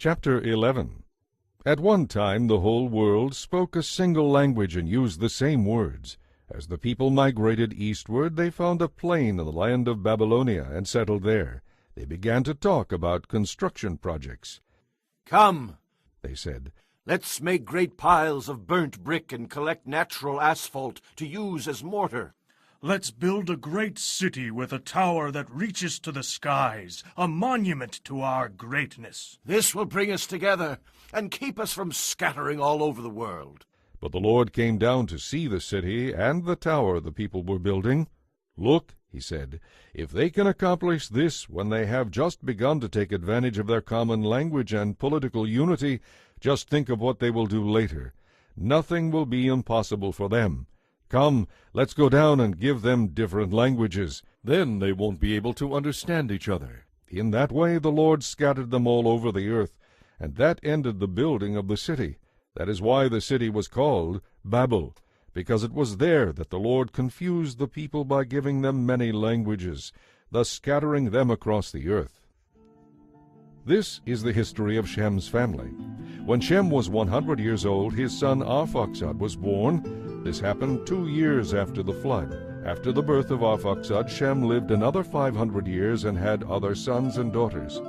Chapter 11. At one time the whole world spoke a single language and used the same words. As the people migrated eastward, they found a plain in the land of Babylonia and settled there. They began to talk about construction projects. "Come," they said, "let's make great piles of burnt brick and collect natural asphalt to use as mortar. Let's build a great city with a tower that reaches to the skies, a monument to our greatness. This will bring us together and keep us from scattering all over the world." But the Lord came down to see the city and the tower the people were building. "Look," he said, "if they can accomplish this when they have just begun to take advantage of their common language and political unity, just think of what they will do later. Nothing will be impossible for them. Come, let's go down and give them different languages. Then they won't be able to understand each other." In that way the Lord scattered them all over the earth, and that ended the building of the city. That is why the city was called Babel, because it was there that the Lord confused the people by giving them many languages, thus scattering them across the earth. This is the history of Shem's family. When Shem was 100 years old, his son Arphaxad was born. This happened 2 years after the flood. After the birth of Arphaxad, Shem lived another 500 years and had other sons and daughters.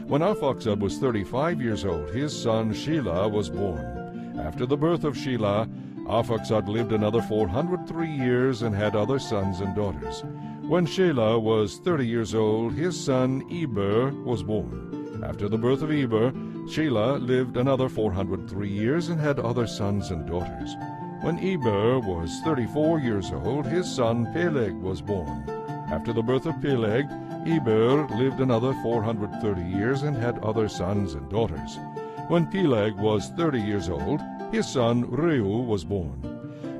When Arphaxad was 35 years old, his son Shelah was born. After the birth of Shelah, Arphaxad lived another 403 years and had other sons and daughters. When Shelah was 30 years old, his son Eber was born. After the birth of Eber, Shelah lived another 403 years and had other sons and daughters. When Eber was 34 years old, his son Peleg was born. After the birth of Peleg, Eber lived another 430 years and had other sons and daughters. When Peleg was 30 years old, his son Reu was born.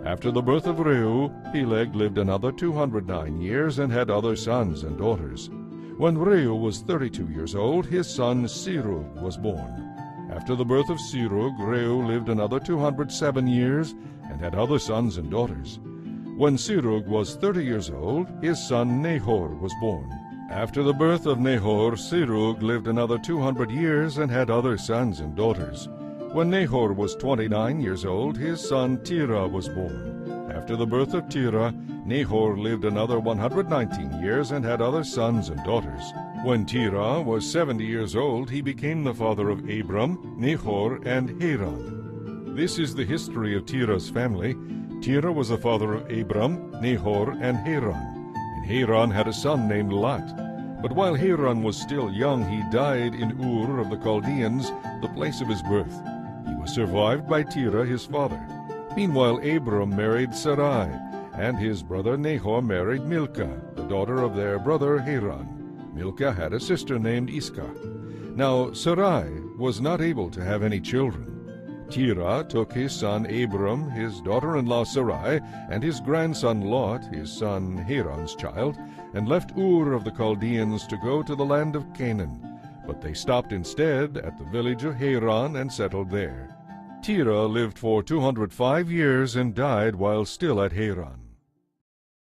After the birth of Reu, Peleg lived another 209 years and had other sons and daughters. When Reu was 32 years old, his son Serug was born. After the birth of Serug, Reu lived another 207 years and had other sons and daughters. When Serug was 30 years old, his son Nahor was born. After the birth of Nahor, Serug lived another 200 years and had other sons and daughters. When Nahor was 29 years old, his son Terah was born. After the birth of Terah, Nahor lived another 119 years and had other sons and daughters. When Terah was 70 years old, he became the father of Abram, Nahor, and Haran. This is the history of Terah's family. Terah was the father of Abram, Nahor, and Haran. And Haran had a son named Lot. But while Haran was still young, he died in Ur of the Chaldeans, the place of his birth. He was survived by Terah his father. Meanwhile Abram married Sarai, and his brother Nahor married Milcah, the daughter of their brother Haran. Milcah had a sister named Iscah. Now Sarai was not able to have any children. Terah took his son Abram, his daughter-in-law Sarai, and his grandson Lot, his son Haran's child, and left Ur of the Chaldeans to go to the land of Canaan. But they stopped instead at the village of Haran and settled there. Terah lived for 205 years and died while still at Haran.